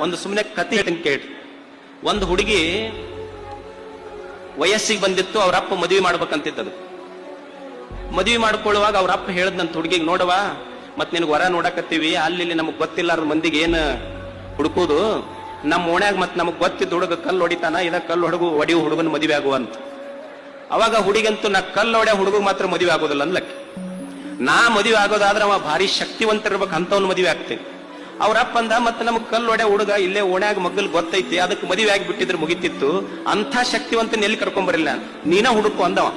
ಒಂದು ಸುಮ್ಮನೆ ಕತೆ ಹೇಳ್ತೀನಿ ಕೇಳಿ. ಒಂದು ಹುಡುಗಿ ವಯಸ್ಸಿಗೆ ಬಂದಿತ್ತು, ಅವ್ರ ಅಪ್ಪ ಮದುವೆ ಮಾಡ್ಬೇಕಂತಿದ್ದದು. ಮದುವೆ ಮಾಡ್ಕೊಳ್ಳುವಾಗ ಅವ್ರ ಅಪ್ಪ ಹೇಳದ್ನಂತ ಹುಡುಗಿಗೆ, ನೋಡವಾ ಮತ್ ನಿನ್ಗೆ ವರ ನೋಡಕತ್ತೀವಿ, ಅಲ್ಲಿ ನಮಗ್ ಗೊತ್ತಿಲ್ಲ ಮಂದಿಗೆ ಏನ್ ಹುಡುಕೋದು, ನಮ್ಮ ಓಣ್ಯಾಗ ಮತ್ ನಮಗ್ ಗೊತ್ತಿದ್ದ ಹುಡುಗ ಕಲ್ಲು ಹೊಡಿತಾನ, ಇದ ಕಲ್ಲು ಹೊಡಿಯೋ ಹುಡುಗನ ಮದುವೆ ಆಗುವಂತ. ಅವಾಗ ಹುಡುಗಂತೂ ನಾ ಕಲ್ಲು ಹೊಡೆ ಹುಡುಗ ಮಾತ್ರ ಮದುವೆ ಆಗೋದಿಲ್ಲ ಅನ್ಲಕ್ಕೆ, ನಾ ಮದುವೆ ಆಗೋದಾದ್ರೆ ಅವ ಭಾರಿ ಶಕ್ತಿವಂತ ಇರ್ಬೇಕು, ಅಂತವನ್ ಮದುವೆ ಆಗ್ತೇನೆ. ಅವ್ರಪ್ಪ ಅಂದ, ಮತ್ತೆ ನಮಗ್ ಕಲ್ಲು ಹೊಡೆ ಹುಡುಗ ಇಲ್ಲೇ ಓಣ್ಯಾಗ ಮಗ್ಗಲ್ ಗೊತ್ತೈತಿ, ಅದಕ್ಕೆ ಮದುವೆ ಆಗಿಬಿಟ್ಟಿದ್ರೆ ಮುಗಿತಿತ್ತು, ಅಂಥ ಶಕ್ತಿವಂತನ ಎಲ್ಲಿ ಕರ್ಕೊಂಬರಿಲ್ಲ, ನೀನ ಹುಡುಕು ಅಂದವ.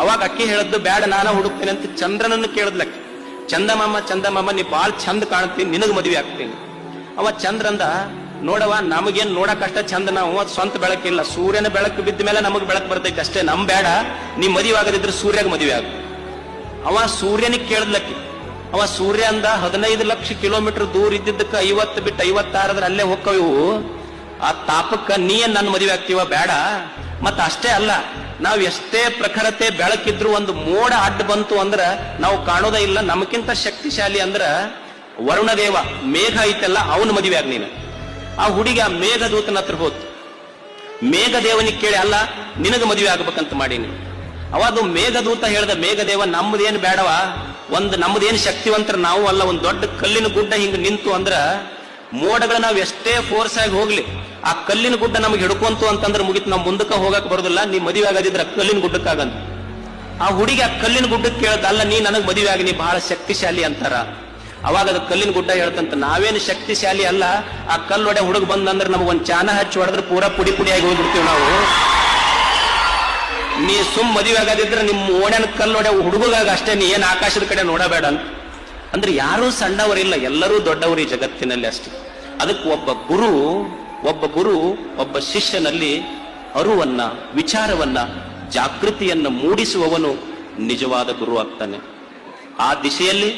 ಅವಾಗ ಅಕ್ಕಿ ಹೇಳದ್ದು, ಬೇಡ ನಾನ ಹುಡುಕ್ತೇನೆ ಅಂತ ಚಂದ್ರನನ್ನು ಕೇಳದ್ಲಕ್ಕೆ. ಚಂದಮಾಮ ನೀ ಬಾಳ್ ಚಂದ ಕಾಣ್ತೀನಿ, ನಿನಗ್ ಮದುವೆ ಆಗ್ತೀನಿ. ಅವ ಚಂದ್ರಂದ, ನೋಡವ ನಮಗೇನ್ ನೋಡಕಷ್ಟ ಚಂದ, ನಾವು ಸ್ವಂತ ಬೆಳಕಿಲ್ಲ, ಸೂರ್ಯನ ಬೆಳಕು ಬಿದ್ದ ಮೇಲೆ ನಮಗ್ ಬೆಳಕು ಬರ್ತೈತಿ ಅಷ್ಟೇ, ನಮ್ ಬೇಡ, ನೀ ಮದುವೆ ಆಗದಿದ್ರೆ ಸೂರ್ಯಾಗ ಮದುವೆ ಆಗ. ಅವ ಸೂರ್ಯನಿಗೆ ಕೇಳದ್ಲಕ್ಕಿ. ಅವ ಸೂರ್ಯ ಅಂದ, 15 ಲಕ್ಷ ಕಿಲೋಮೀಟರ್ ದೂರ ಇದ್ದಿದ್ದಕ್ಕೆ 50 ಬಿಟ್ಟು 56 ಅಲ್ಲೇ ಹೋಕ್ಕವು, ಆ ತಾಪಕ್ಕ ನೀ ನನ್ನ ಮದುವೆ ಆಗ್ತೀವ, ಬೇಡ. ಮತ್ತ ಅಷ್ಟೇ ಅಲ್ಲ, ನಾವ್ ಎಷ್ಟೇ ಪ್ರಖರತೆ ಬೆಳಕಿದ್ರು ಒಂದು ಮೋಡ ಅಡ್ಡ ಬಂತು ಅಂದ್ರ ನಾವು ಕಾಣೋದೇ ಇಲ್ಲ, ನಮಗಿಂತ ಶಕ್ತಿಶಾಲಿ ಅಂದ್ರ ವರುಣದೇವ, ಮೇಘ ಐತಲ್ಲ, ಅವನ ಮದುವೆ ಆಗ ನೀನು. ಆ ಹುಡುಗಿ ಆ ಮೇಘದೂತನ ಹತ್ರ ಹೋತು. ಮೇಘದೇವನಿಗೆ ಕೇಳಿ, ಅಲ್ಲ ನಿನಗ ಮದುವೆ ಆಗ್ಬೇಕಂತ ಮಾಡೀನಿ. ಅವಾಗ ಮೇಘದೂತ ಹೇಳ್ದ, ಮೇಘದೇವ ನಮ್ದೇನ್ ಬೇಡವ, ನಮ್ದೇನ್ ಶಕ್ತಿವಂತರ ನಾವು ಅಲ್ಲ, ಒಂದ್ ದೊಡ್ಡ ಕಲ್ಲಿನ ಗುಡ್ಡ ಹಿಂಗ್ ನಿಂತು ಅಂದ್ರ ಮೋಡಗಳ ನಾವ್ ಎಷ್ಟೇ ಫೋರ್ಸ್ ಆಗಿ ಹೋಗ್ಲಿ, ಆ ಕಲ್ಲಿನ ಗುಡ್ಡ ನಮ್ಗೆ ಹಿಡ್ಕೊಂತು ಅಂತಂದ್ರೆ ಮುಗಿತು, ನಾವ್ ಮುಂದಕ್ಕೆ ಹೋಗಕ್ ಬರೋದಿಲ್ಲ, ನೀ ಮದುವೆ ಆಗದಿದ್ರ ಕಲ್ಲಿನ ಗುಡ್ಡಕ್ಕಾಗಂತ. ಆ ಹುಡುಗಿ ಆ ಕಲ್ಲಿನ ಗುಡ್ಡಕ್ಕೆ ಕೇಳ್ದ, ಅಲ್ಲ ನೀ ನನಗ್ ಮದುವೆ ಆಗಿ, ನೀ ಬಹಳ ಶಕ್ತಿಶಾಲಿ ಅಂತಾರ. ಅವಾಗ ಅದು ಕಲ್ಲಿನ ಗುಡ್ಡ ಹೇಳ್ತಂತ, ನಾವೇನು ಶಕ್ತಿಶಾಲಿ ಅಲ್ಲ, ಆ ಕಲ್ಲೊಡೆ ಹುಡುಗ ಬಂದಂದ್ರೆ ನಮಗೊಂದ್ ಚಾನ ಹಚ್ಚಿ ಹೊಡೆದ್ರೆ ಪೂರಾ ಪುಡಿ ಪುಡಿಯಾಗಿ ಹೋಗ್ಬಿಡ್ತೀವಿ ನಾವು. ನೀ ಮದುವೆ ಆಗದಿದ್ರೆ ನಿಮ್ಮ ಓಣ್ಯಾನ ಕಲ್ಲೊಡೆ ಹುಡುಗಾಗ ಅಷ್ಟೇ, ನೀ ಏನ್ ಆಕಾಶದ ಕಡೆ ನೋಡಬೇಡ ಅಂತ. ಅಂದ್ರೆ ಯಾರೂ ಸಣ್ಣವರಿಲ್ಲ, ಎಲ್ಲರೂ ದೊಡ್ಡವರು ಈ ಜಗತ್ತಿನಲ್ಲಿ ಅಷ್ಟೇ. ಅದಕ್ಕೆ ಒಬ್ಬ ಗುರು ಒಬ್ಬ ಶಿಷ್ಯನಲ್ಲಿ ಅರುವನ್ನ, ವಿಚಾರವನ್ನ, ಜಾಗೃತಿಯನ್ನ ಮೂಡಿಸುವವನು ನಿಜವಾದ ಗುರು ಆಗ್ತಾನೆ. ಆ ದಿಶೆಯಲ್ಲಿ